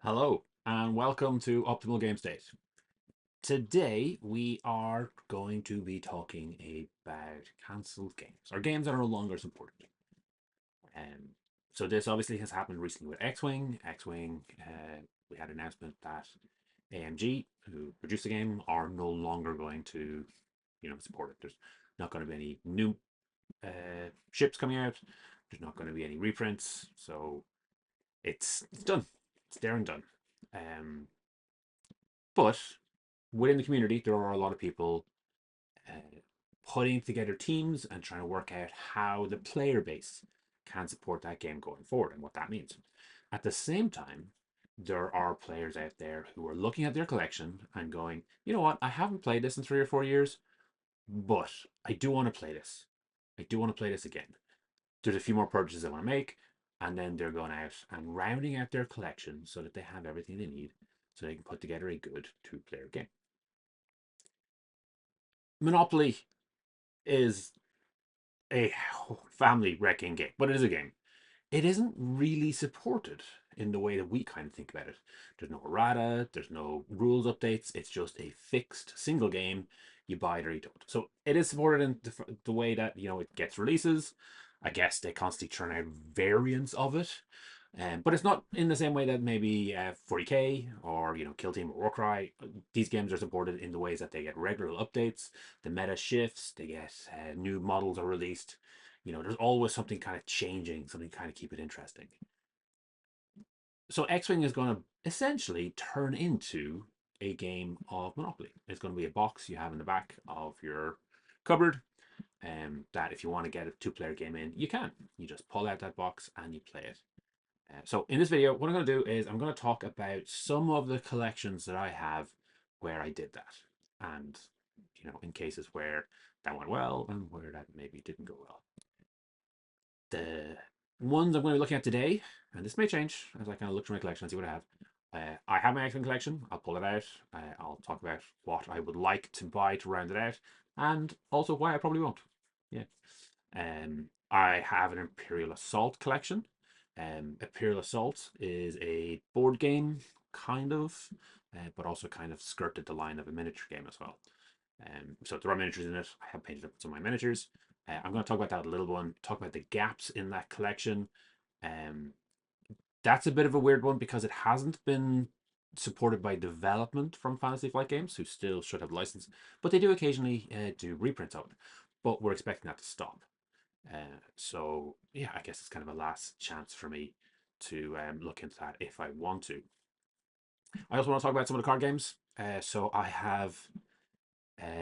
Hello and welcome to Optimal Game State. Today we are going to be talking about cancelled games or games that are no longer supported. Um, so this obviously has happened recently with X-Wing. X-Wing, we had an announcement that AMG, who produced the game, are no longer going to, support it. There's not going to be any new ships coming out. There's not going to be any reprints. So it's done. It's there and done. Um, But within the community, there are a lot of people uh, putting together teams and trying to work out how the player base can support that game going forward and what that means. At the same time, there are players out there who are looking at their collection and going, you know what, I haven't played this in 3 or 4 years, but I do want to play this. I do want to play this again. There's a few more purchases I want to make, and then they're going out and rounding out their collection so that they have everything they need so they can put together a good two-player game. Monopoly is a family wrecking game, but it is a game. It isn't really supported in the way that we kind of think about it. There's no errata, there's no rules updates. It's just a fixed single game. You buy it or you don't. So it is supported in the way that it gets releases. I guess they constantly churn out variants of it. But it's not in the same way that maybe 40k or Kill Team or Warcry. These games are supported in the ways that they get regular updates, the meta shifts, they get new models are released. There's always something kind of changing, something kind of keep it interesting. So X-Wing is going to essentially turn into a game of Monopoly. It's going to be a box you have in the back of your cupboard. That if you want to get a two-player game in, you can. You just pull out that box and you play it. So in this video, what I'm going to do is I'm going to talk about some of the collections that I have where I did that. And, in cases where that went well and where that maybe didn't go well. The ones I'm going to be looking at today, and this may change as I kind of look through my collection and see what I have. I have my X-Men collection. I'll pull it out. I'll talk about what I would like to buy to round it out, and also why I probably won't. Yeah. I have an Imperial Assault collection. Imperial Assault is a board game, kind of, but also kind of skirted the line of a miniature game as well. So there are miniatures in it. I have painted up some of my miniatures. I'm going to talk about that a little one, talk about the gaps in that collection. Um, that's a bit of a weird one because it hasn't been supported by development from Fantasy Flight Games, who still should have license, but they do occasionally do reprints of it. But we're expecting that to stop. So yeah, I guess it's kind of a last chance for me to look into that if I want to. I also want to talk about some of the card games. So I have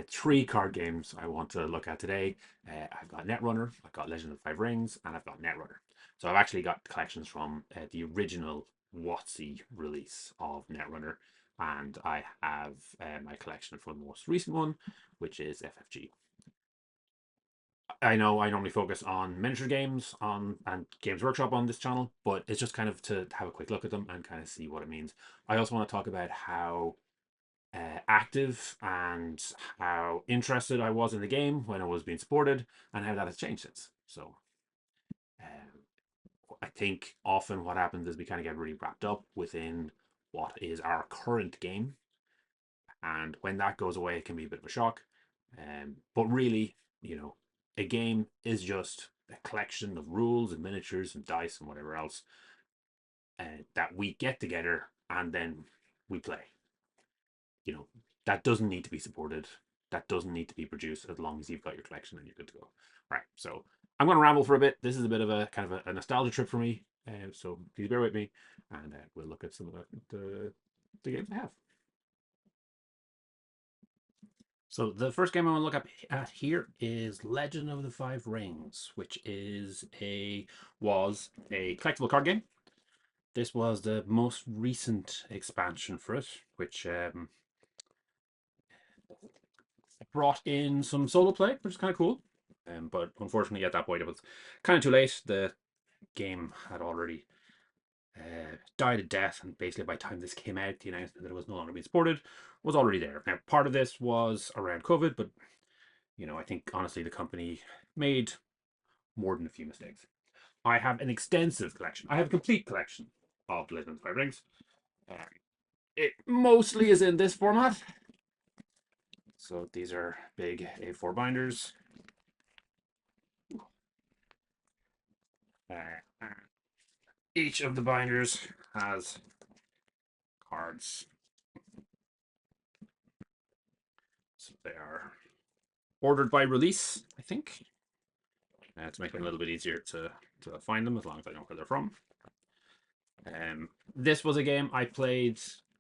3 card games I want to look at today. I've got Netrunner, I've got Legend of the Five Rings, and I've got Netrunner. So I've actually got collections from the original WotC release of Netrunner, and I have my collection from the most recent one, which is FFG. I know I normally focus on miniature games and Games Workshop on this channel, but it's just kind of to have a quick look at them and kind of see what it means. I also want to talk about how active and how interested I was in the game when it was being supported and how that has changed since. So I think often what happens is we kind of get really wrapped up within what is our current game. And when that goes away, it can be a bit of a shock. But really, a game is just a collection of rules and miniatures and dice and whatever else that we get together and then we play. That doesn't need to be supported. That doesn't need to be produced as long as you've got your collection and you're good to go. All right, so I'm going to ramble for a bit. This is a bit of a kind of a nostalgia trip for me. So please bear with me and we'll look at some of the games I have. So the first game I want to look at here is Legend of the Five Rings, which was a collectible card game. This was the most recent expansion for it, which brought in some solo play, which is kind of cool. But unfortunately, at that point, it was kind of too late. The game had already died a death, and basically by the time this came out, the announcement that it was no longer being supported was already there. Now, part of this was around COVID, but I think honestly the company made more than a few mistakes. I have an extensive collection. I have a complete collection of Legend of the Five Rings. It mostly is in this format. So these are big A4 binders. Each of the binders has cards. So they are ordered by release, I think, to make it a little bit easier to find them, as long as I know where they're from. This was a game I played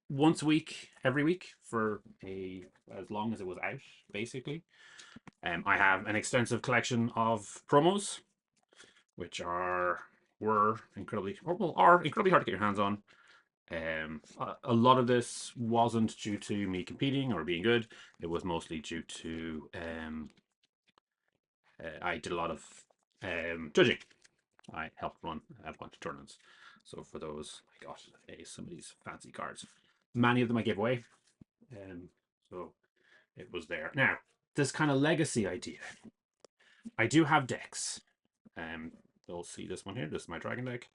once a week, every week, for as long as it was out, basically. I have an extensive collection of promos, which were incredibly, well, are incredibly hard to get your hands on. A lot of this wasn't due to me competing or being good. It was mostly due to I did a lot of judging. I helped run a bunch of tournaments. So for those, I got some of these fancy cards. Many of them I gave away. So it was there. Now, this kind of legacy idea. I do have decks. You'll see this one here. This is my dragon deck.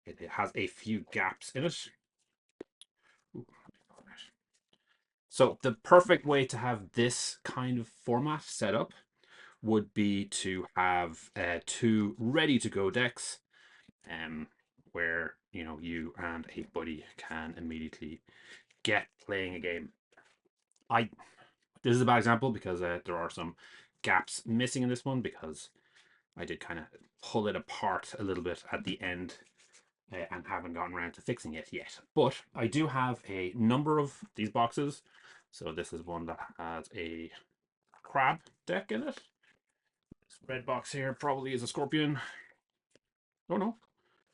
It has a few gaps in it. Ooh, so the perfect way to have this kind of format set up would be to have two ready to go decks, where you and a buddy can immediately get playing a game. This is a bad example because there are some gaps missing in this one, because I did kind of pull it apart a little bit at the end and haven't gotten around to fixing it yet. But I do have a number of these boxes. So this is one that has a crab deck in it. This red box here probably is a scorpion. Oh no,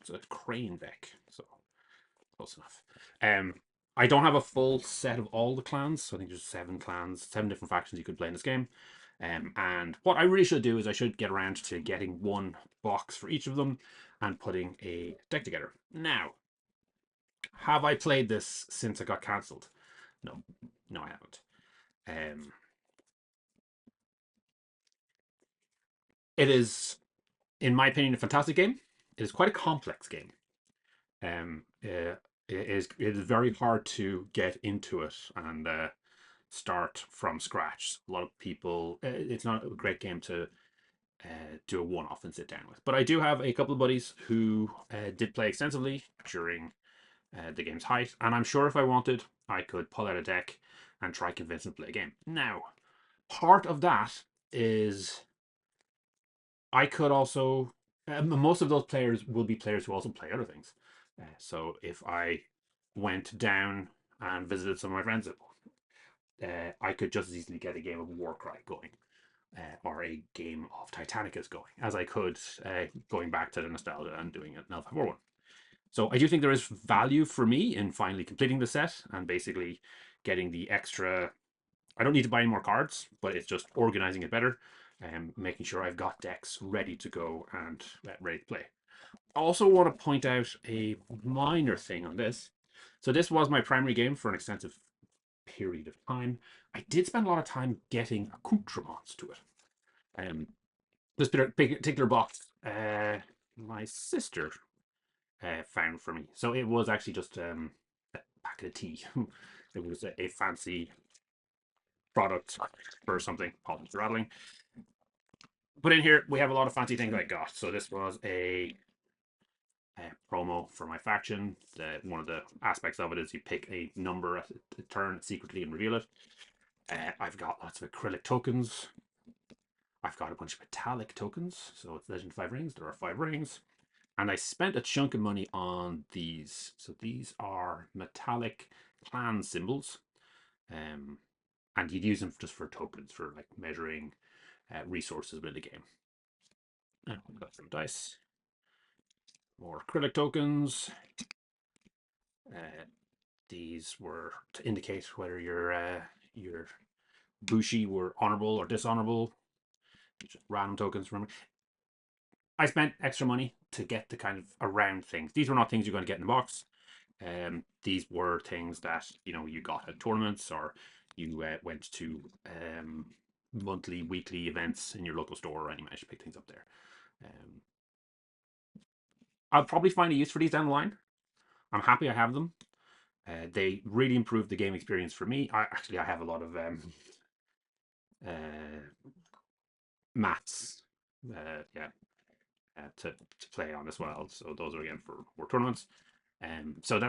it's a crane deck. So close enough. I don't have a full set of all the clans. So I think there's 7 clans, 7 different factions you could play in this game. And what I really should do is I should get around to getting one box for each of them and putting a deck together. Now, have I played this since it got cancelled? No, I haven't. It is, in my opinion, a fantastic game. It is quite a complex game. It is very hard to get into it and start from scratch. A lot of people, it's not a great game to do a one-off and sit down with. But I do have a couple of buddies who did play extensively during the game's height, and I'm sure if I wanted, I could pull out a deck and try convince them to play a game. Now, part of that is I could also, most of those players will be players who also play other things. So if I went down and visited some of my friends, I could just as easily get a game of Warcry going, or a game of Titanicus going, as I could going back to the nostalgia and doing an Alpha 4 one. So I do think there is value for me in finally completing the set and basically getting the extra. I don't need to buy any more cards, but it's just organizing it better and making sure I've got decks ready to go and ready to play. I also want to point out a minor thing on this. So this was my primary game for an extensive period of time. I did spend a lot of time getting accoutrements to it. This particular box, my sister found for me. So it was actually just a packet of tea. It was a fancy product for something. Apologies for rattling. But in here, we have a lot of fancy things I got. So this was a promo for my faction. One of the aspects of it is you pick a number at a turn secretly and reveal it. I've got lots of acrylic tokens. I've got a bunch of metallic tokens. So it's Legend 5 rings. There are 5 rings. And I spent a chunk of money on these. So these are metallic clan symbols. And you'd use them just for tokens, for like measuring resources within the game. And we've got some dice. More acrylic tokens. These were to indicate whether your bushi were honorable or dishonorable. Just random tokens, remember. I spent extra money to get the kind of around things. These were not things you're going to get in the box. These were things that you got at tournaments, or you went to monthly, weekly events in your local store, and you managed to pick things up there. I'll probably find a use for these down the line. I'm happy I have them. They really improved the game experience for me. I have a lot of uh, mats, yeah, to play on as well. So those are again for more tournaments. So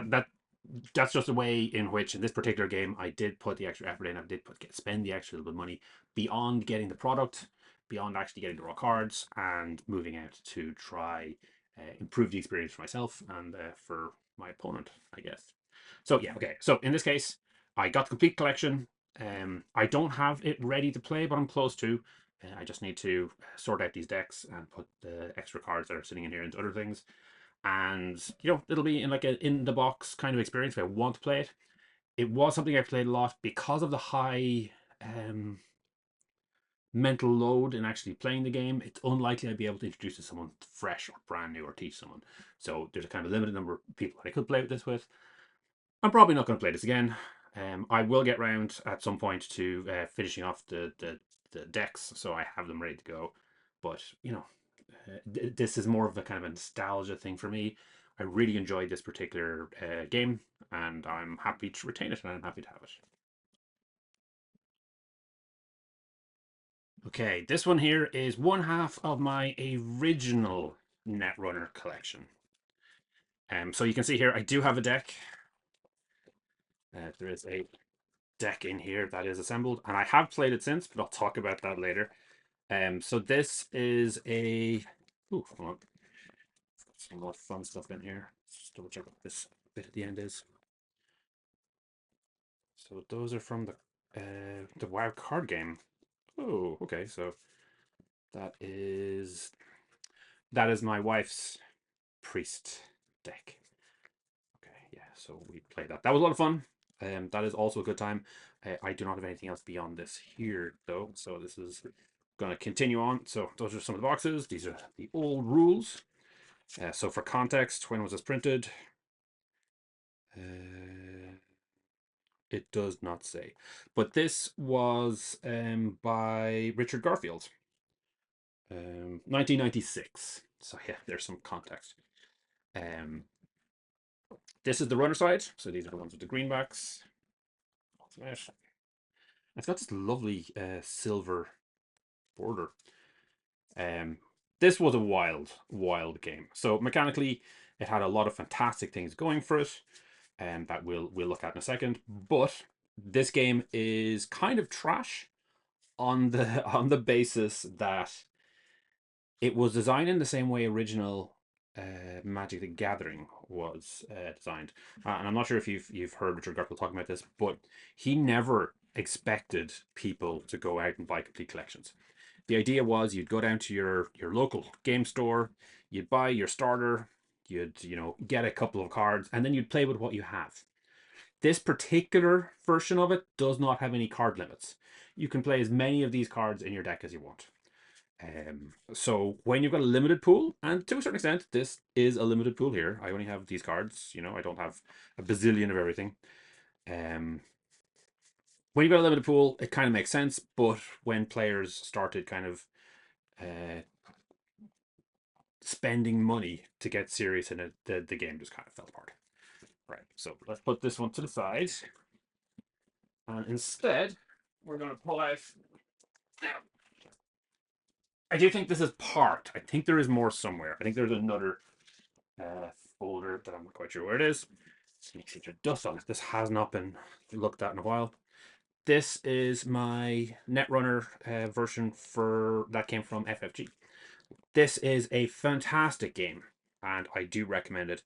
that's just a way in which in this particular game I did put the extra effort in. I did spend the extra little bit of money beyond getting the product, beyond actually getting the raw cards, and moving out to try improve the experience for myself and for my opponent, I guess. So yeah, okay. So in this case, I got the complete collection. I don't have it ready to play, but I'm close to. I just need to sort out these decks and put the extra cards that are sitting in here into other things. And it'll be in like a in the box kind of experience if I want to play it. It was something I played a lot because of the high mental load in actually playing the game. It's unlikely I'd be able to introduce it to someone fresh or brand new or teach someone. So there's a kind of limited number of people that I could play this with. I'm probably not going to play this again. I will get round at some point to finishing off the decks, so I have them ready to go. But this is more of a kind of a nostalgia thing for me. I really enjoyed this particular game, and I'm happy to retain it, and I'm happy to have it. Okay, this one here is one half of my original Netrunner collection. So you can see here, I do have a deck. There is a deck in here that is assembled, and I have played it since, but I'll talk about that later. So this is a. Ooh, hold on. Some more fun stuff in here. Just double check what this bit at the end is. So those are from the WoW card game. Oh, okay. So that is my wife's priest deck. Okay, yeah. So we played that. That was a lot of fun. That is also a good time. I do not have anything else beyond this here though. So this is going to continue on. So those are some of the boxes. These are the old rules. So for context, when was this printed? It does not say. But this was by Richard Garfield. 1996. So yeah, there's some context. Um, this is the runner side. So these are the ones with the greenbacks. It's got this lovely silver border. Um, this was a wild game. So mechanically, it had a lot of fantastic things going for it, and that we'll look at in a second. But this game is kind of trash on the on the basis that it was designed in the same way original Magic the Gathering was designed. And I'm not sure if you've heard Richard Garfield talking about this, but he never expected people to go out and buy complete collections. The idea was you'd go down to your local game store, you'd buy your starter, you'd get a couple of cards, and then you'd play with what you have. This particular version of it does not have any card limits. You can play as many of these cards in your deck as you want. So when you've got a limited pool, and to a certain extent, this is a limited pool here. I only have these cards. I don't have a bazillion of everything. When you've got a limited pool, it kind of makes sense. But when players started kind of spending money to get serious in it, the game just kind of fell apart. Right. So let's put this one to the side, and instead we're going to pull out. I do think this is part. I think there is more somewhere. I think there's another folder that I'm not quite sure where it is. Sneaks into dust on it. This has not been looked at in a while. This is my Netrunner version for that came from FFG. This is a fantastic game, and I do recommend it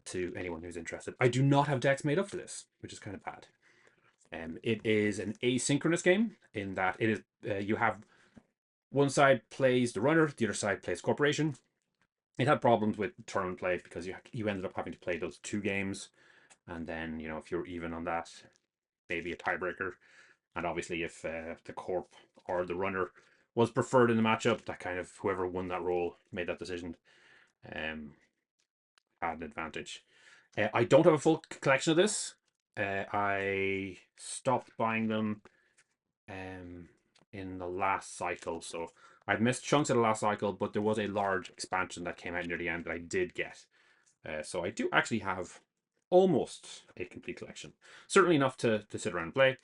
to anyone who's interested. I do not have decks made up for this, which is kind of bad. It is an asynchronous game in that it is you have one side plays the runner, the other side plays corporation. It had problems with tournament play because you ended up having to play those two games, and then if you're even on that, maybe a tiebreaker. And obviously, if the corp or the runner was preferred in the matchup, that kind of whoever won that role made that decision. Had an advantage. I don't have a full collection of this. I stopped buying them in the last cycle, so I've missed chunks of the last cycle, but there was a large expansion that came out near the end that I did get. So I do actually have almost a complete collection. Certainly enough to sit around and play.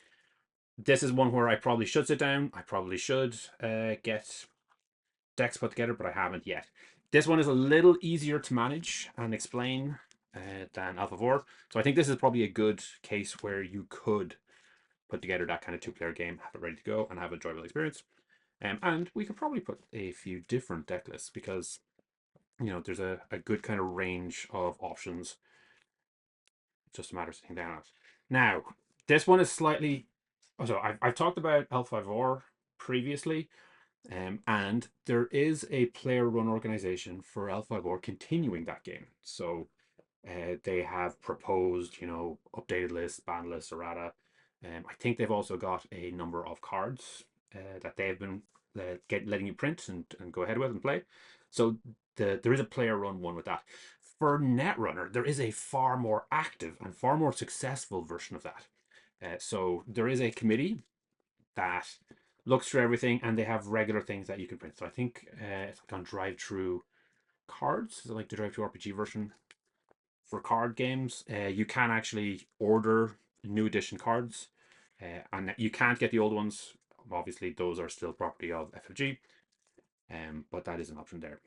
This is one where I probably should sit down. I probably should get decks put together, but I haven't yet. This one is a little easier to manage and explain than Alpha 4. So I think this is probably a good case where you could put together that kind of two-player game, have it ready to go, and have an enjoyable experience. And we could probably put a few different deck lists because, there's a good kind of range of options. It's just a matter of sitting down at. Now, this one is slightly... So I've talked about Alpha 4 previously, and there is a player-run organization for Alpha 4 continuing that game. So they have proposed, updated lists, ban lists, errata. I think they've also got a number of cards that they've been letting you print and go ahead with and play. So there is a player-run one with that. For Netrunner, there is a far more active and far more successful version of that. So there is a committee that looks through everything, and they have regular things that you can print. So I think it's like on drive-through cards, so like the drive-through RPG version for card games. You can actually order new edition cards, and you can't get the old ones. Obviously, those are still property of FFG, but that is an option there.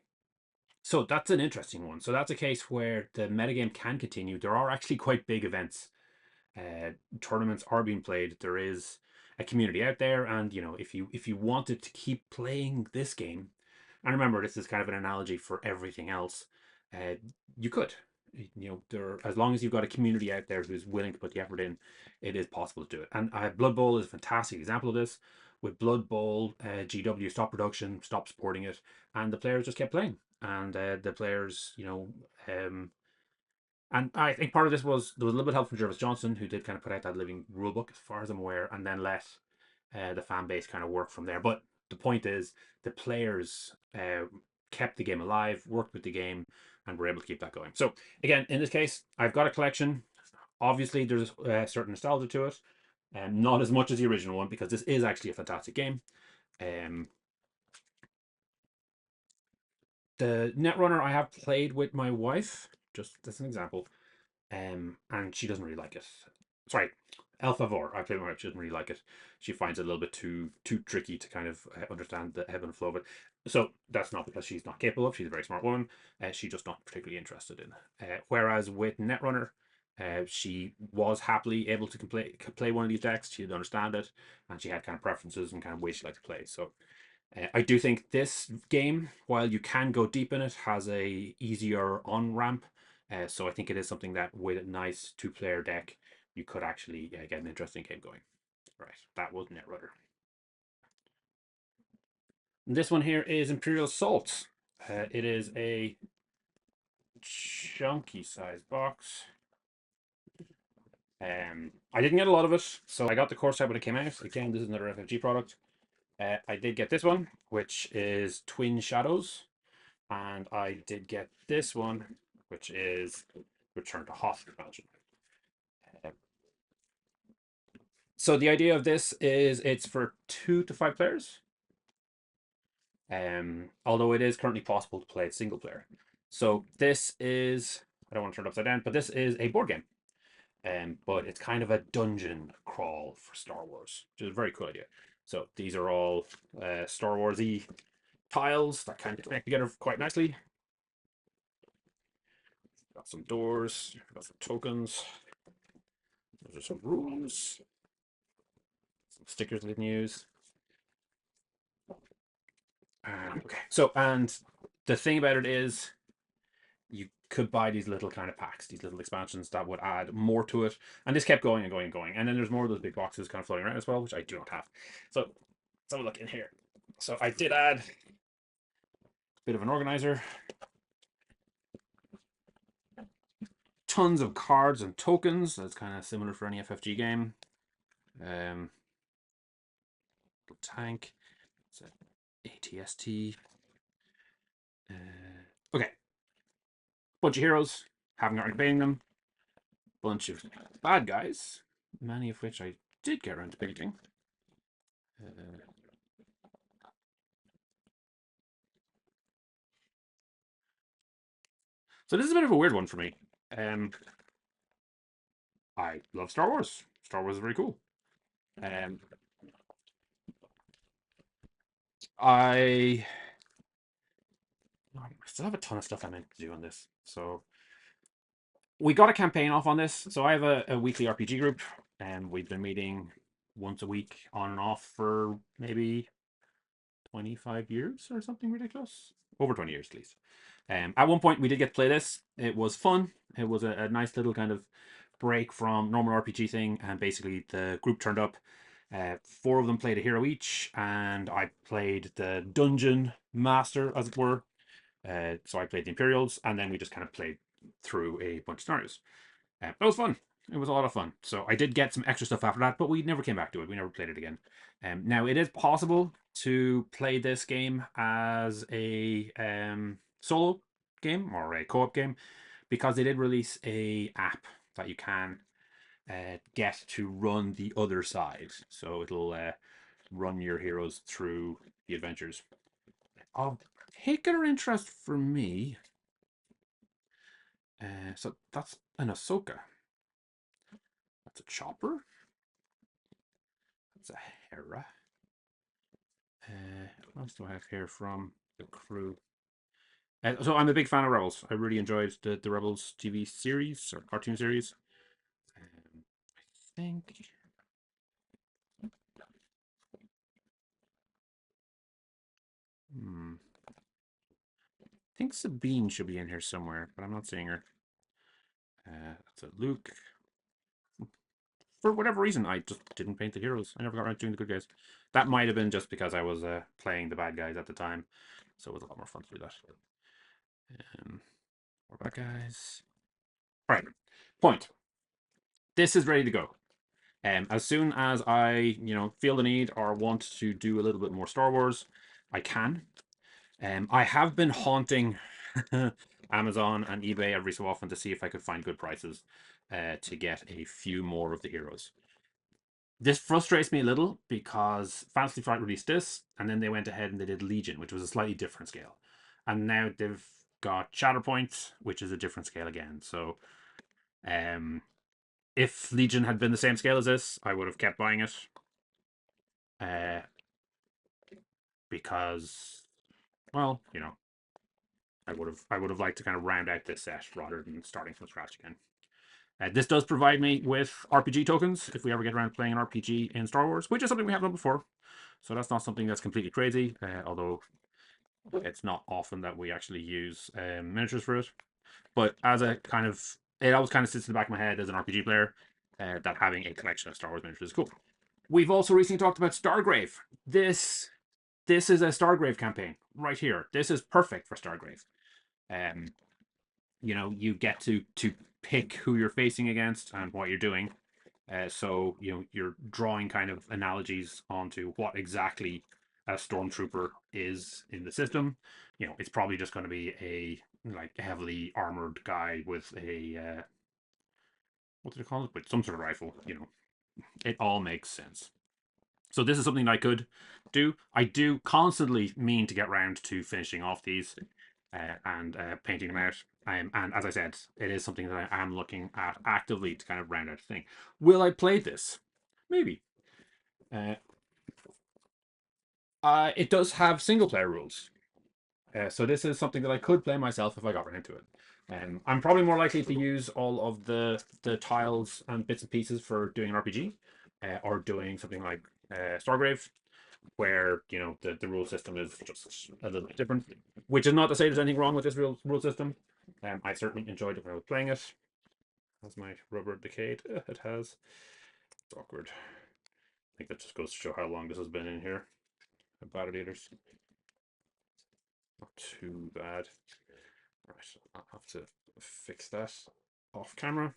So that's an interesting one. So that's a case where the metagame can continue. There are actually quite big events. Tournaments are being played. There is a community out there, and if you wanted to keep playing this game, and remember this is kind of an analogy for everything else, you could. As long as you've got a community out there who's willing to put the effort in, it is possible to do it. And Blood Bowl is a fantastic example of this. With Blood Bowl, GW stopped production, stopped supporting it, and the players just kept playing. And the players, and I think part of this was there was a little bit of help from Jervis Johnson, who did kind of put out that living rulebook, as far as I'm aware, and then let the fan base kind of work from there. But the point is, the players kept the game alive, worked with the game, and were able to keep that going. So again, in this case, I've got a collection. Obviously, there's a certain nostalgia to it, and not as much as the original one because this is actually a fantastic game. The Netrunner I have played with my wife, just as an example, and she doesn't really like it. Sorry, Alpha 4. I played with my wife. She doesn't really like it. She finds it a little bit too tricky to kind of understand the ebb and flow of it. So that's not because she's not capable of. She's a very smart woman. She's just not particularly interested in. Whereas with Netrunner, she was happily able to play one of these decks. She'd understand it, and she had kind of preferences and kind of ways she liked to play. So I do think this game, while you can go deep in it, has a easier on ramp. So I think it is something that with a nice two-player deck, you could actually get an interesting game going. Right, that was Netrunner. This one here is Imperial Assault. It is a chunky size box. I didn't get a lot of it, so I got the core set when it came out. Again, this is another FFG product. I did get this one, which is Twin Shadows. And I did get this one, which is Return to Hoth expansion. So the idea of this is it's for 2 to 5 players. Although it is currently possible to play it single player. So this is, I don't want to turn it upside down, but this is a board game. But it's kind of a dungeon crawl for Star Wars, which is a very cool idea. So these are all Star Wars-y tiles that kind of connect together quite nicely. Got some doors, got some tokens. Those are some rules. Some stickers we can use. Okay, so, and the thing about it is you could buy these little kind of packs, these little expansions that would add more to it. And this kept going and going and going. And then there's more of those big boxes kind of floating around as well, which I do not have. So let's have a look in here. So I did add a bit of an organizer. Tons of cards and tokens. That's kind of similar for any FFG game. Tank. It's ATST. Okay. Bunch of heroes. Haven't got around to painting them. Bunch of bad guys. Many of which I did get around to painting. So this is a bit of a weird one for me. I love Star Wars. Star Wars is very cool. Um, I still have a ton of stuff I meant to do on this. So we got a campaign off on this. So I have a weekly RPG group, and we've been meeting once a week on and off for maybe 25 years or something ridiculous. Over 20 years, at least. At one point, we did get to play this. It was fun. It was a nice little kind of break from normal RPG thing. And basically, the group turned up. Four of them played a hero each, and I played the dungeon master, as it were. So I played the Imperials, and then we just kind of played through a bunch of scenarios. That was fun. It was a lot of fun. So I did get some extra stuff after that, but we never came back to it. We never played it again. Now it is possible to play this game as a solo game or a co-op game, because they did release a app that you can get to run the other side. So it'll run your heroes through the adventures. Of particular interest for me. So that's an Ahsoka. That's a chopper. That's a Hera. What else do I have here from the crew? So I'm a big fan of Rebels. I really enjoyed the Rebels TV series or cartoon series. I think. I think Sabine should be in here somewhere, but I'm not seeing her. That's a Luke. For whatever reason, I just didn't paint the heroes. I never got around to doing the good guys. That might have been just because I was playing the bad guys at the time, so it was a lot more fun to do that. More bad guys. All right. Point. This is ready to go. As soon as I, feel the need or want to do a little bit more Star Wars, I can. I have been haunting Amazon and eBay every so often to see if I could find good prices to get a few more of the heroes. This frustrates me a little because Fantasy Flight released this, and then they went ahead and they did Legion, which was a slightly different scale. And now they've got Shatterpoint, which is a different scale again. So, if Legion had been the same scale as this, I would have kept buying it. Because, well, I would have liked to kind of round out this set rather than starting from scratch again. This does provide me with RPG tokens if we ever get around to playing an RPG in Star Wars, which is something we haven't done before. So that's not something that's completely crazy, although it's not often that we actually use miniatures for it. But as a kind of, it always kind of sits in the back of my head as an RPG player that having a collection of Star Wars miniatures is cool. We've also recently talked about Stargrave. This is a Stargrave campaign right here. This is perfect for Stargrave. You get to pick who you're facing against and what you're doing. So you're drawing kind of analogies onto what exactly a stormtrooper is in the system. It's probably just going to be a like heavily armored guy with a what do they call it? With some sort of rifle. It all makes sense. So this is something that I could do. I do constantly mean to get round to finishing off these and painting them out. And as I said, it is something that I am looking at actively to kind of round out the thing. Will I play this? Maybe. It does have single player rules. So this is something that I could play myself if I got right into it. I'm probably more likely to use all of the tiles and bits and pieces for doing an RPG or doing something like Stargrave, where the rule system is just a little bit different. Which is not to say there's anything wrong with this rule system. I certainly enjoyed it when I was playing it. Has my rubber decayed? It has. It's awkward. I think that just goes to show how long this has been in here. The validators. Not too bad. Right, I'll have to fix that off camera.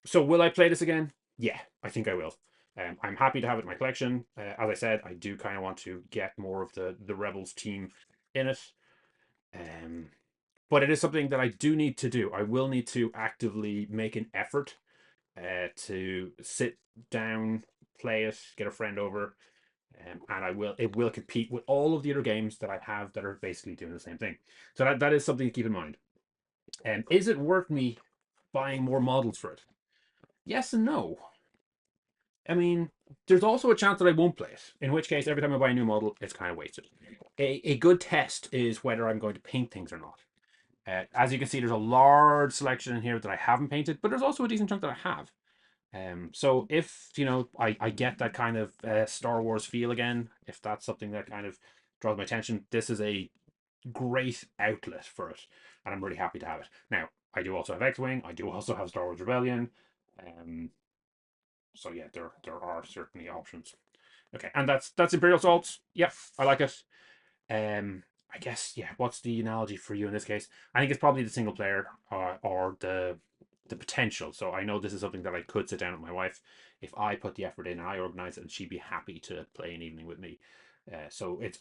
So will I play this again? Yeah, I think I will. I'm happy to have it in my collection. As I said, I do kind of want to get more of the Rebels team in it. But it is something that I do need to do. I will need to actively make an effort to sit down, play it, get a friend over, and it will compete with all of the other games that I have that are basically doing the same thing. So that is something to keep in mind. Is it worth me buying more models for it? yes and no. I mean, there's also a chance that I won't play it, in which case, every time I buy a new model, it's kind of wasted. A good test is whether I'm going to paint things or not. As you can see, there's a large selection in here that I haven't painted, but there's also a decent chunk that I have. So if, I get that kind of Star Wars feel again, if that's something that kind of draws my attention, this is a great outlet for it, and I'm really happy to have it. Now, I do also have X-Wing, I do also have Star Wars Rebellion, um, so yeah, there are certainly options. Okay, and that's Imperial Assault. Yep, I like it. I guess, yeah. What's the analogy for you in this case? I think it's probably the single player, or the potential. So I know this is something that I could sit down with my wife if I put the effort in and I organize it, and she'd be happy to play an evening with me. So it's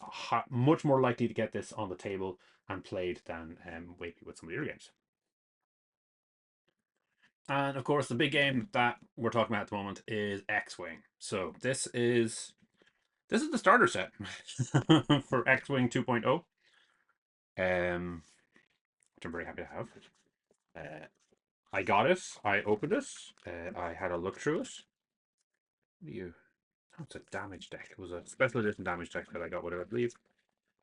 much more likely to get this on the table and played than maybe with some of the other games. And of course, the big game that we're talking about at the moment is X-Wing. So this is the starter set for X-Wing 2.0. Which I'm very happy to have. Uh, I got it. I opened it. I had a look through it. You, oh, it's a damage deck. It was a special edition damage deck that I got with it, I believe.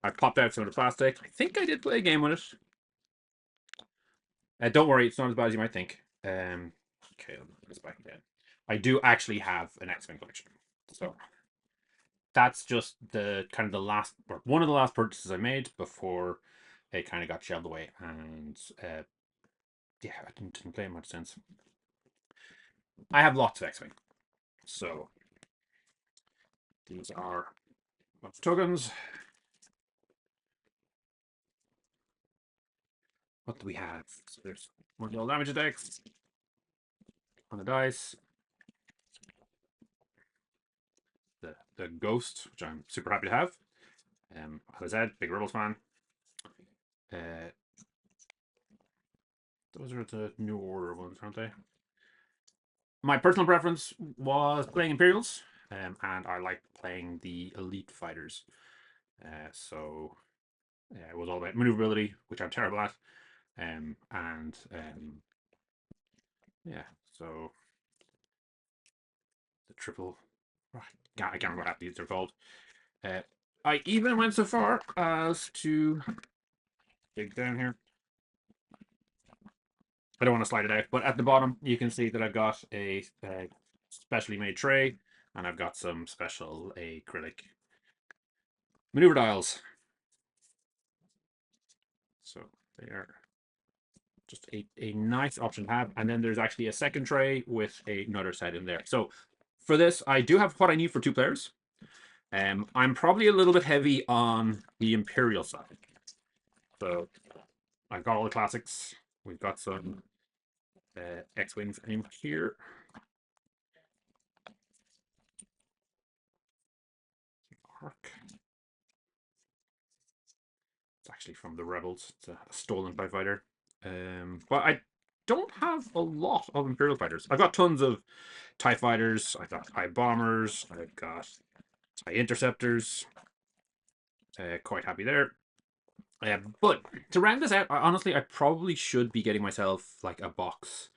I popped out some of the plastic. I think I did play a game with it. Don't worry, it's not as bad as you might think. Okay, let's back again. I do actually have an X-Men collection, so that's just the kind of the last, or one of the last purchases I made before it kind of got shelved away, and yeah, I didn't play it much since. I have lots of X-Wing, so these are lots of tokens. What do we have? So there's more little damage attacks on the dice. The ghost, which I'm super happy to have. As I said, big Rebels fan. Uh, those are the New Order ones, aren't they? My personal preference was playing Imperials, and I like playing the elite fighters. So yeah, it was all about maneuverability, which I'm terrible at, and yeah. So the triple, I can't remember what these are called. I even went so far as to dig down here. I don't want to slide it out, but at the bottom you can see that I've got a specially made tray, and I've got some special acrylic maneuver dials. So they are just a nice option to have. And then there's actually a second tray with another set in there. So for this, I do have what I need for 2 players. I'm probably a little bit heavy on the Imperial side. So I've got all the classics. We've got some X-Wings in here. Arc. It's actually from the Rebels. It's a stolen TIE fighter. But I don't have a lot of Imperial fighters. I've got tons of TIE fighters. I've got TIE bombers. I've got TIE interceptors. Quite happy there. But to round this out, honestly, I probably should be getting myself like a box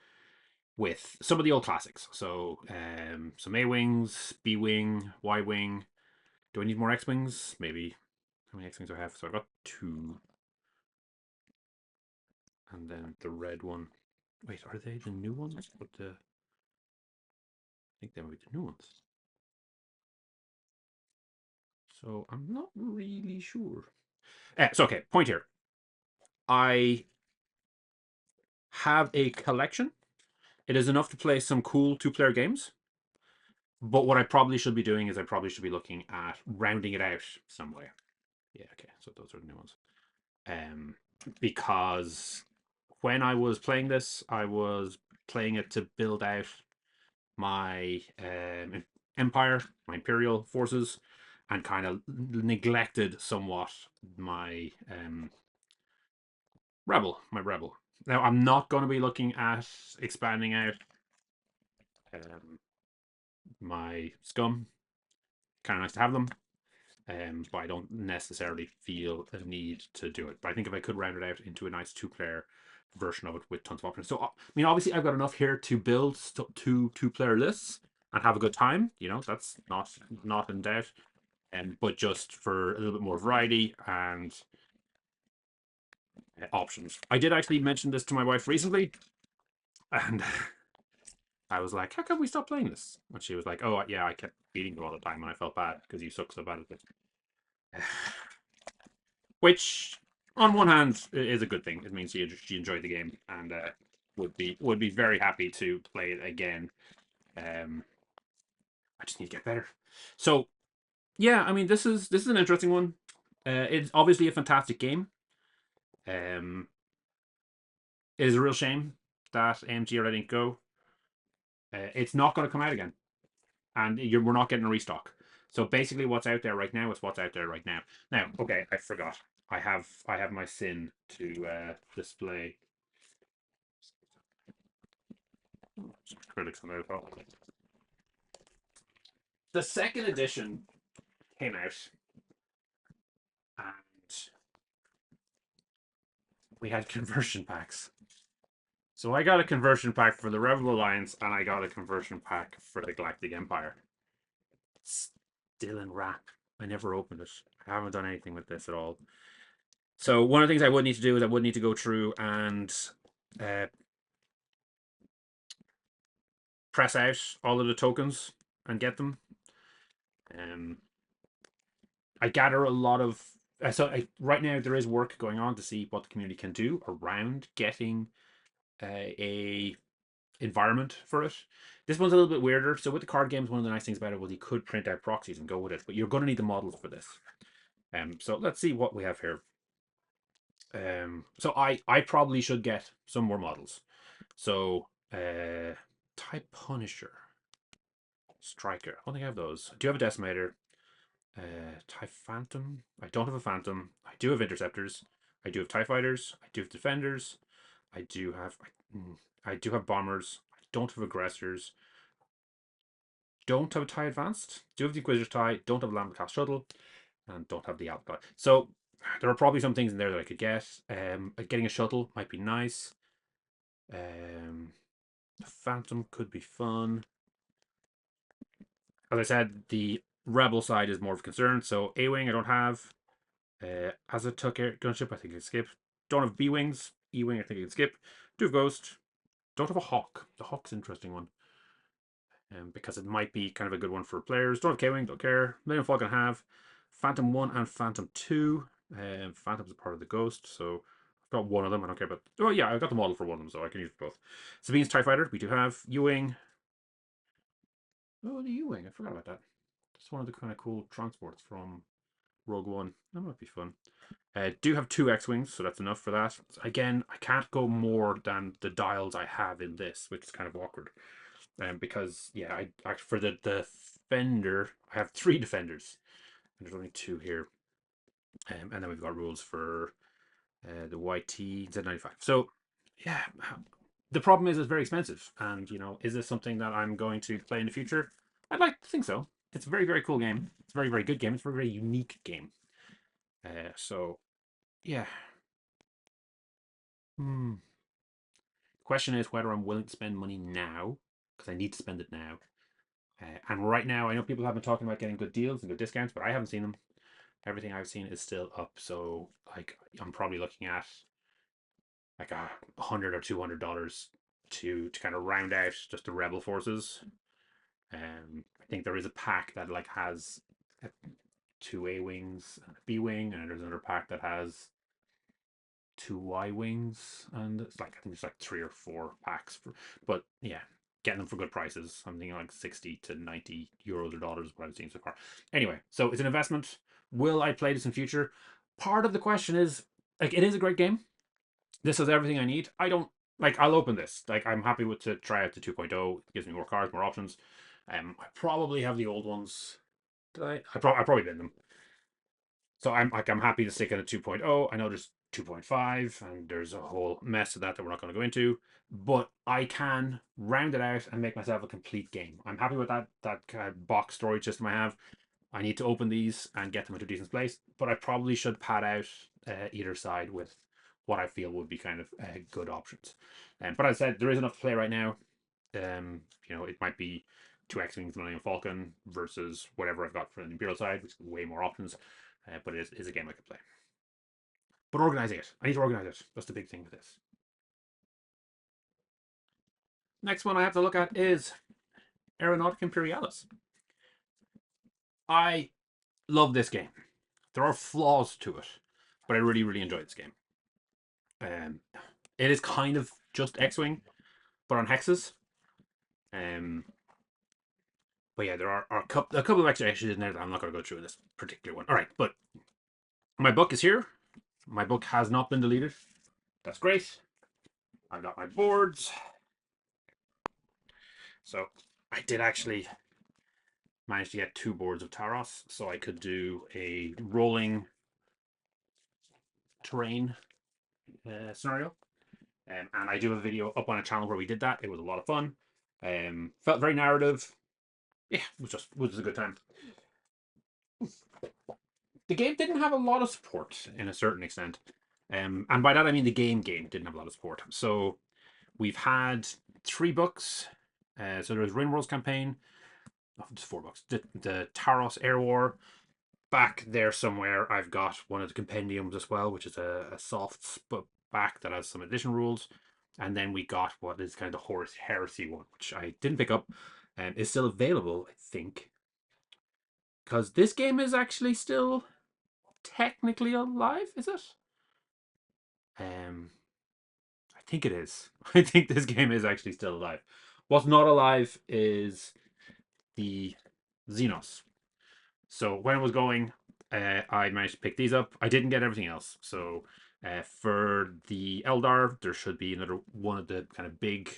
with some of the old classics. So some A Wings, B Wing, Y Wing. Do I need more X Wings? Maybe. How many X Wings do I have? So I've got 2. And then the red one. Wait, are they the new ones? What I think they might be the new ones. So I'm not really sure. So okay, point here. I have a collection. It is enough to play some cool 2-player games. But what I probably should be doing is I probably should be looking at rounding it out some way. Yeah, okay, so those are the new ones. Because when I was playing this, I was playing it to build out my empire, my imperial forces, and kind of neglected somewhat my rebel. Now I'm not going to be looking at expanding out my scum. Kind of nice to have them. but I don't necessarily feel a need to do it. But I think if I could round it out into a nice two-player version of it with tons of options. So I mean, obviously, I've got enough here to build two-player lists and have a good time. That's not in doubt. But just for a little bit more variety and options. I did actually mention this to my wife recently, and I was like, "How come we stop playing this?" And she was like, "Oh yeah, I kept beating you all the time, and I felt bad because you suck so bad at it." Which, on one hand, is a good thing. It means she enjoyed the game and would be very happy to play it again. I just need to get better. So yeah, I mean, this is an interesting one. It's obviously a fantastic game. Um, it is a real shame that AMG are letting it go. It's not going to come out again, and we're not getting a restock. So basically, what's out there right now is what's out there right now. Now, okay, I forgot. I have my sin to display. Critics on that. The second edition came out, and we had conversion packs. So I got a conversion pack for the Rebel Alliance, and I got a conversion pack for the Galactic Empire. Still in wrap. I never opened it. I haven't done anything with this at all. So one of the things I would need to do is I would need to go through and uh, press out all of the tokens and get them. I gather a lot of right now there is work going on to see what the community can do around getting a environment for it. This one's a little bit weirder. So with the card games, one of the nice things about it was you could print out proxies and go with it, but you're going to need the models for this. So let's see what we have here. So I probably should get some more models. So type Punisher, Striker. I don't think I have those. I do have a Decimator. Type Phantom. I don't have a Phantom. I do have Interceptors. I do have TIE Fighters. I do have Defenders. I do have. I do have Bombers. I don't have Aggressors. Don't have a TIE Advanced. Do have the Inquisitor TIE. Don't have a Lambda Class Shuttle. And don't have the Alpha. So there are probably some things in there that I could get. Getting a shuttle might be nice. The Phantom could be fun. As I said, the Rebel side is more of a concern. So A-Wing I don't have. As a Tuck air gunship, I think I can skip. Don't have B-Wings. E-Wing I think I can skip. Do have Ghost. Don't have a Hawk. The Hawk's an interesting one. Because it might be kind of a good one for players. Don't have K-Wing, don't care. Millennium Falcon I have. Phantom 1 and Phantom 2. Phantom's a part of the Ghost, so I've got one of them. I don't care about. Oh yeah, I've got the model for one of them, so I can use both. Sabine's TIE Fighter, we do have. U-Wing. Oh, the U-Wing, I forgot about that. That's one of the kind of cool transports from Rogue One. That might be fun. Do have 2 X-Wings, so that's enough for that. Again, I can't go more than the dials I have in this, which is kind of awkward. Because, yeah, I for the Defender, I have 3 Defenders. And there's only 2 here. And then we've got rules for the YT Z95. So, yeah, the problem is it's very expensive. And, is this something that I'm going to play in the future? I'd like to think so. It's a very, very cool game. It's a very, very good game. It's a very, very unique game. So, yeah. The question is whether I'm willing to spend money now, because I need to spend it now. And right now, I know people have been talking about getting good deals and good discounts, but I haven't seen them. Everything I've seen is still up. So, like, I'm probably looking at like $100 or $200 to kind of round out just the rebel forces. I think there is a pack that like has 2 A wings and a B wing, and there's another pack that has 2 Y wings, and it's like I think it's like 3 or 4 packs for. But yeah, getting them for good prices. Something like 60 to 90 euros or dollars, what I've seen so far. Anyway, so it's an investment. Will I play this in future? Part of the question is like it is a great game. This has everything I need. I don't like. I'll open this. Like I'm happy with to try out the 2.0. It gives me more cards, more options. I probably have the old ones. Did I probably bin them. So I'm happy to stick in a 2.0. I know there's 2.5 and there's a whole mess of that we're not going to go into, but I can round it out and make myself a complete game. I'm happy with that kind of box storage system I have. I need to open these and get them into a decent place, but I probably should pad out either side with what I feel would be kind of good options. But as I said, there is enough to play right now. It might be two X-Wings, Millennium Falcon versus whatever I've got for the Imperial side, which is way more options. But it is a game I can play. But organizing it. I need to organize it. That's the big thing with this. Next one I have to look at is Aeronautica Imperialis. I love this game. There are flaws to it, but I really, really enjoy this game. Um, it is kind of just X-Wing, but on hexes. Um, but yeah, there are a couple of extra issues in there that I'm not going to go through in this particular one. All right, but my book is here. My book has not been deleted. That's great. I've got my boards. So I did actually manage to get 2 boards of Taros, so I could do a rolling terrain scenario. And I do a video up on a channel where we did that. It was a lot of fun. Felt very narrative. Yeah, it was a good time. The game didn't have a lot of support in a certain extent. And by that I mean the game didn't have a lot of support. So we've had 3 books. So there was Ringworld's campaign. Oh, just 4 books. The Taros Air War. Back there somewhere, I've got one of the compendiums as well, which is a soft back that has some addition rules. And then we got what is kind of the Horus Heresy one, which I didn't pick up and is still available, I think. Because this game is actually still technically alive, is it? I think it is. I think this game is actually still alive. What's not alive is the Xenos. So when it was going, I managed to pick these up. I didn't get everything else. So for the Eldar, there should be another one of the kind of big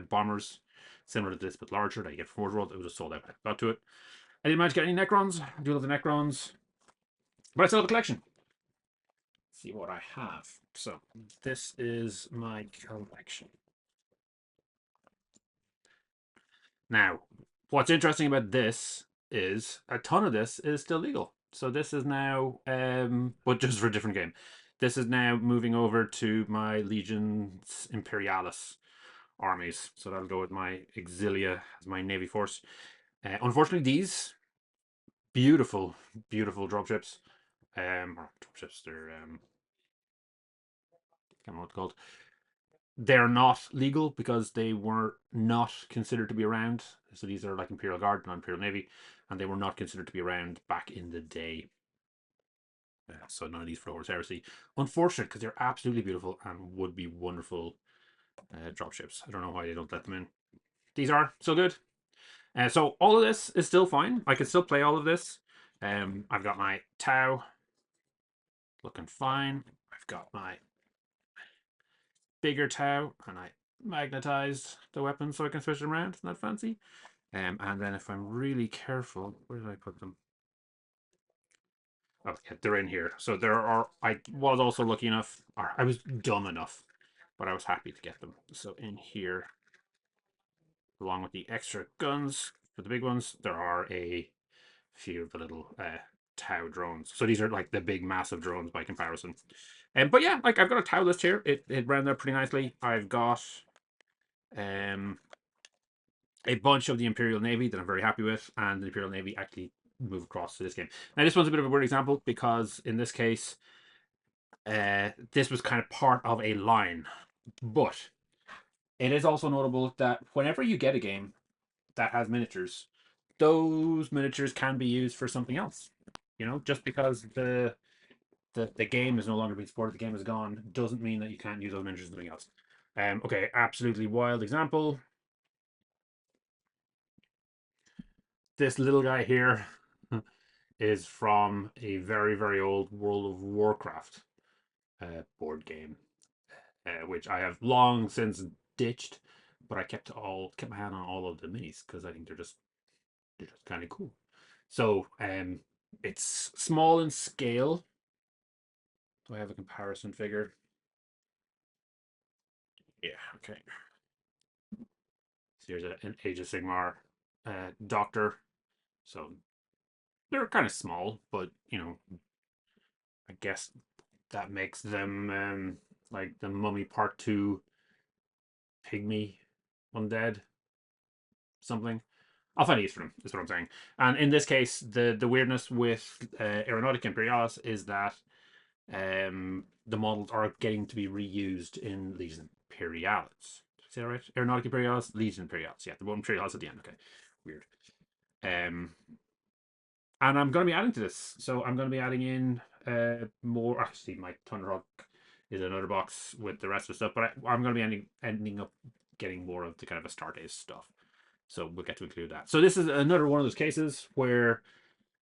bombers, similar to this but larger that you get from Forge World. It was just sold out. I got to it. I didn't manage to get any Necrons. I do love the Necrons. But I still have a collection. Let's see what I have. So this is my collection. Now, what's interesting about this is a ton of this is still legal. So this is now, but just for a different game. This is now moving over to my Legions Imperialis armies. So that'll go with my Exilia as my Navy force. Unfortunately, these beautiful, beautiful dropships, or dropships, they're, I can't remember what they're called. They're not legal because they were not considered to be around. So these are like Imperial Guard, not Imperial Navy, and they were not considered to be around back in the day. So none of these for Horus Heresy. Unfortunate, because they're absolutely beautiful and would be wonderful dropships. I don't know why they don't let them in. These are so good. So all of this is still fine. I can still play all of this. I've got my Tau looking fine. I've got my bigger Tau, and I magnetized the weapon so I can switch them around. Isn't that fancy? And then if I'm really careful, where did I put them? Oh, yeah, they're in here. So there are, I was also lucky enough, or I was dumb enough, but I was happy to get them. So in here, along with the extra guns for the big ones, there are a few of the little Tau drones. So these are like the big massive drones by comparison. But yeah, like I've got a Tau list here. It ran there pretty nicely. I've got a bunch of the Imperial Navy that I'm very happy with, and the Imperial Navy actually move across to this game. Now this one's a bit of a weird example because in this case, this was kind of part of a line, but it is also notable that whenever you get a game that has miniatures, those miniatures can be used for something else. You know, just because the game is no longer being supported, the game is gone, doesn't mean that you can't use those miniatures for something else. Okay, absolutely wild example. This little guy here is from a very, very old World of Warcraft board game, which I have long since ditched, but I kept my hand on all of the minis because I think they're just kind of cool. So it's small in scale. Do I have a comparison figure? Yeah, okay. So here's an Age of Sigmar Doctor. So they're kind of small, but you know, I guess that makes them like the Mummy Part Two pygmy undead something. I'll find a use for them. Is what I'm saying. And in this case, the weirdness with Aeronautica Imperialis is that the models are getting to be reused in Legion Imperialis. Did I say that right? Aeronautica Imperialis, Legion Imperialis. Yeah, the one Imperialis at the end. Okay, weird. Um, and I'm going to be adding to this. So I'm going to be adding in more. Actually, my Thunderhawk is another box with the rest of the stuff, but I'm going to be ending up getting more of the kind of a Astartes stuff. So we'll get to include that. So this is another one of those cases where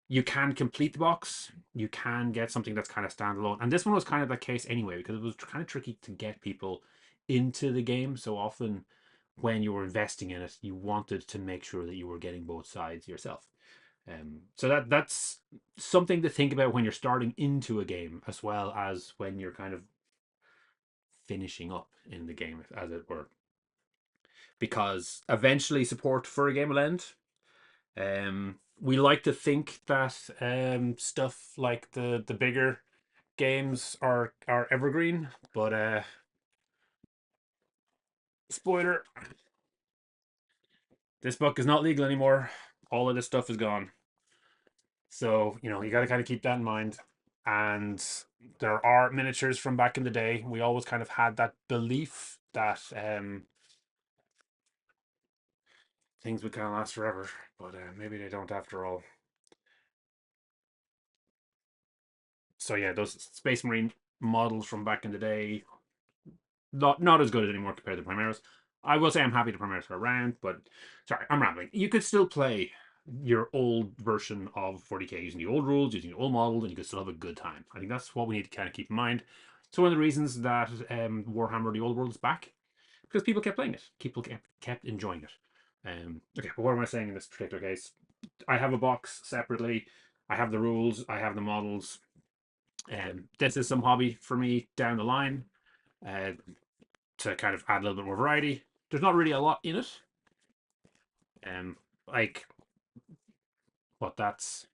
you can complete the box. You can get something that's kind of standalone. And this one was kind of that case anyway, because it was kind of tricky to get people into the game. So often when you were investing in it, you wanted to make sure that you were getting both sides yourself. So that's something to think about when you're starting into a game, as well as when you're kind of finishing up in the game, as it were. Because eventually support for a game will end. We like to think that stuff like the bigger games are evergreen, but spoiler, this book is not legal anymore. All of this stuff is gone. So, you know, you got to kind of keep that in mind. And there are miniatures from back in the day. We always kind of had that belief that things would kind of last forever, but maybe they don't after all. So yeah, those Space Marine models from back in the day, not as good anymore compared to Primaris. I will say I'm happy the Primaris are around, but sorry, I'm rambling. You could still play your old version of 40k using the old rules, using the old models, and you could still have a good time. I think that's what we need to kind of keep in mind. So one of the reasons that Warhammer the Old World is back, because people kept playing it, people kept enjoying it. Okay, but what am I saying in this particular case? I have a box separately. I have the rules. I have the models. This is some hobby for me down the line. Uh, to kind of add a little bit more variety. There's not really a lot in it. Like what that's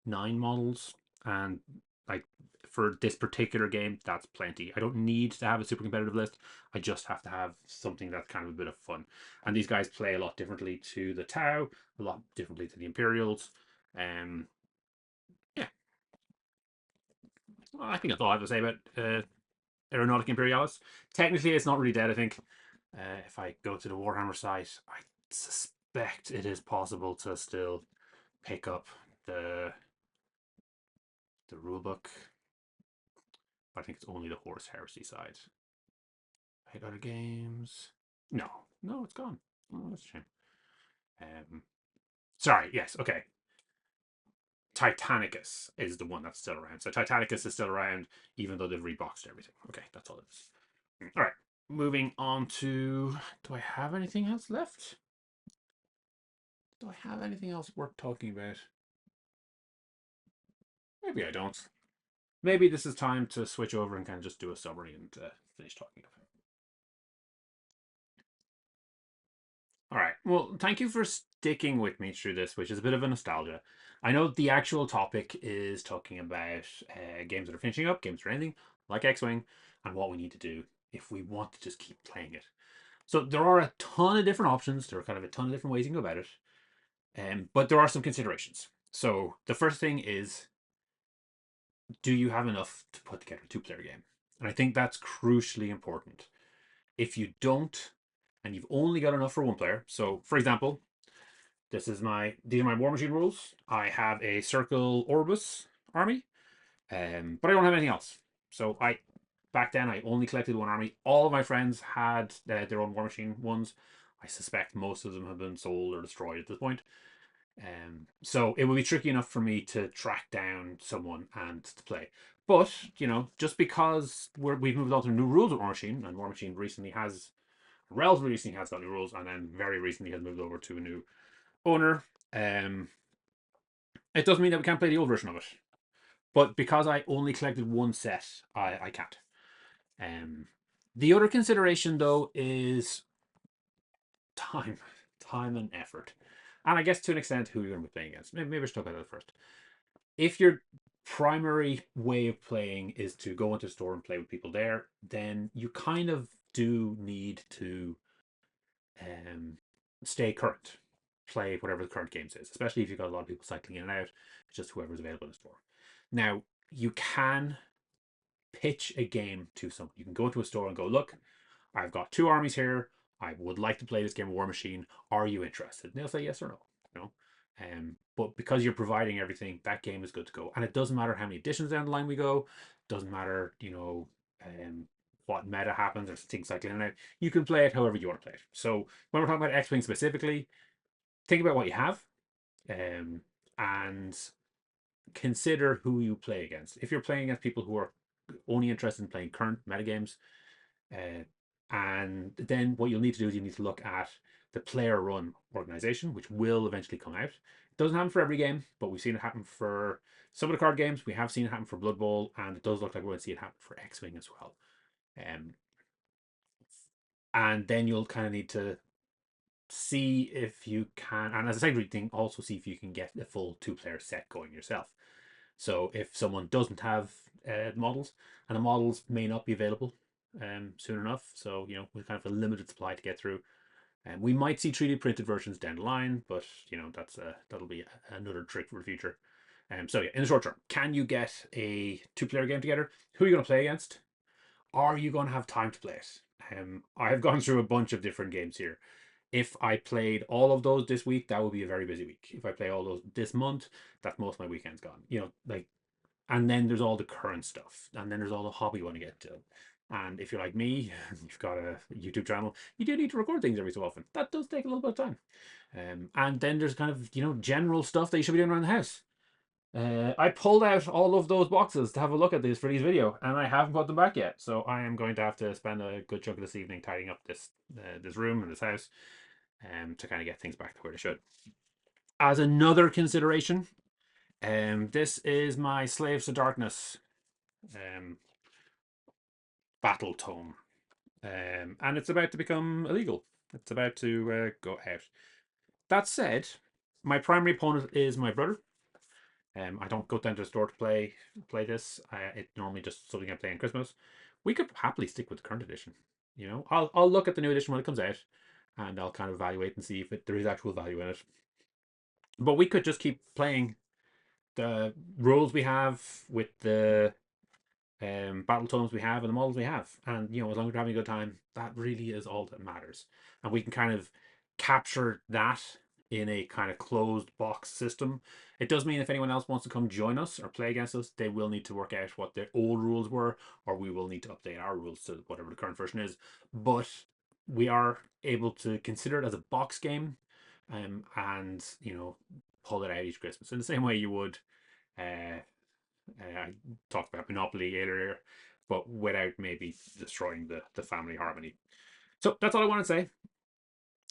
9 models, and like for this particular game, that's plenty. I don't need to have a super competitive list. I just have to have something that's kind of a bit of fun. And these guys play a lot differently to the Tau, a lot differently to the Imperials. Yeah, well, I think that's all I have to say about Aeronautica Imperialis. Technically, it's not really dead, I think. If I go to the Warhammer site, I suspect it is possible to still pick up the rulebook. I think it's only the Horse Heresy side. Pick other games. No, no, it's gone. Oh, that's a shame. Sorry, yes, okay. Titanicus is the one that's still around. So Titanicus is still around, even though they've reboxed everything. Okay, that's all it is. All right, moving on to. Do I have anything else left? Do I have anything else worth talking about? Maybe I don't. Maybe this is time to switch over and kind of just do a summary and finish talking about it. All right. Well, thank you for sticking with me through this, which is a bit of a nostalgia. I know the actual topic is talking about games that are finishing up, games that are ending, like X-Wing, and what we need to do if we want to just keep playing it. So there are a ton of different options. There are kind of a ton of different ways you can go about it. But there are some considerations. So the first thing is, do you have enough to put together a two-player game? And I think that's crucially important. If you don't, and you've only got enough for one player, so for example, these are my War Machine rules. I have a Circle Orbis army, but I don't have anything else. So back then I only collected one army. All of my friends had their own War Machine ones. I suspect most of them have been sold or destroyed at this point. So it would be tricky enough for me to track down someone and to play. But, you know, just because we've moved on to new rules with War Machine, and War Machine relatively recently has got new rules, and then very recently has moved over to a new owner, it doesn't mean that we can't play the old version of it. But because I only collected one set, I can't. The other consideration, though, is time. Time and effort. And I guess to an extent, who you're going to be playing against. Maybe we should talk about that first. If your primary way of playing is to go into a store and play with people there, then you kind of do need to um, stay current, play whatever the current games is, especially if you've got a lot of people cycling in and out. It's just whoever's available in the store. Now, you can pitch a game to someone. You can go into a store and go, look, I've got 2 armies here. I would like to play this game of War Machine. Are you interested? And they'll say yes or no. You know, but because you're providing everything, that game is good to go. And it doesn't matter how many editions down the line we go. It doesn't matter, what meta happens or things like that. You can play it however you want to play it. So when we're talking about X-Wing specifically, think about what you have, and consider who you play against. If you're playing against people who are only interested in playing current metagames, and then what you'll need to do is you need to look at the player run organization, which will eventually come out. It doesn't happen for every game, but we've seen it happen for some of the card games. We have seen it happen for Blood Bowl, and it does look like we're going to see it happen for X-Wing as well. And then you'll kind of need to see if you can, and as a secondary thing, also see if you can get a full 2-player set going yourself. So if someone doesn't have models, and the models may not be available soon enough, so with kind of a limited supply to get through, and we might see 3D printed versions down the line, but that'll be another trick for the future. So yeah, in the short term, can you get a 2-player game together? Who are you going to play against? Are you going to have time to play it? I have gone through a bunch of different games here. If I played all of those this week, that would be a very busy week. If I play all those this month, that's most of my weekends gone. And then there's all the current stuff, and then there's all the hobby you want to get to. And if you're like me, you've got a YouTube channel, you do need to record things every so often. That does take a little bit of time. And then there's kind of general stuff that you should be doing around the house. I pulled out all of those boxes to have a look at this for these video, and I haven't put them back yet. So I am going to have to spend a good chunk of this evening tidying up this room and this house, to kind of get things back to where they should. As another consideration, this is my Slaves to Darkness battle tome, and it's about to become illegal. It's about to go out. That said, my primary opponent is my brother. I don't go down to the store to play this. It's normally just something I play on Christmas. We could happily stick with the current edition. I'll look at the new edition when it comes out, and I'll kind of evaluate and see if there is actual value in it. But we could just keep playing the rules we have with the battle tomes we have and the models we have, and as long as we're having a good time, that really is all that matters. And we can kind of capture that in a kind of closed box system. It does mean if anyone else wants to come join us or play against us, they will need to work out what their old rules were, or we will need to update our rules to whatever the current version is. But we are able to consider it as a box game, and pull it out each Christmas in the same way you would. I talked about Monopoly earlier, but without maybe destroying the family harmony. So that's all I want to say.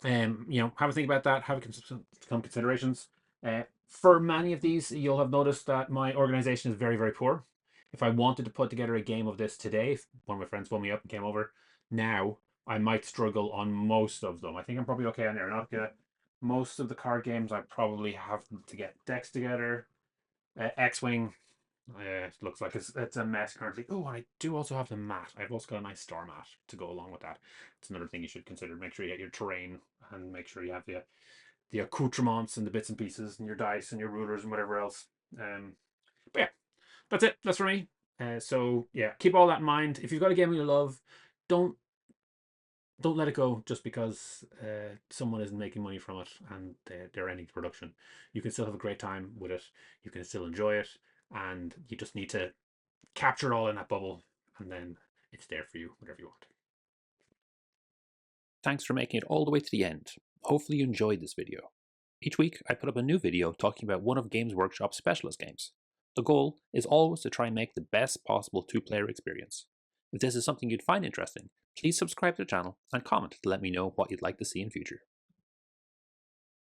Have a think about that. Have some considerations. For many of these, you'll have noticed that my organization is very, very poor. If I wanted to put together a game of this today, if one of my friends phoned me up and came over, now I might struggle on most of them. I think I'm probably okay on Aeronautica. Most of the card games, I probably have to get decks together. X-Wing, it looks like it's a mess currently. Oh, and I do also have the mat. I've also got a nice star mat to go along with that. It's another thing you should consider. Make sure you get your terrain, and make sure you have the accoutrements and the bits and pieces and your dice and your rulers and whatever else. But yeah, that's it. That's for me. So yeah, keep all that in mind. If you've got a game you love, don't let it go just because someone isn't making money from it and they're ending production. You can still have a great time with it. You can still enjoy it, and you just need to capture it all in that bubble, and then it's there for you, whatever you want. Thanks for making it all the way to the end. Hopefully you enjoyed this video. Each week I put up a new video talking about one of Games Workshop's specialist games. The goal is always to try and make the best possible 2-player experience. If this is something you'd find interesting, please subscribe to the channel and comment to let me know what you'd like to see in future.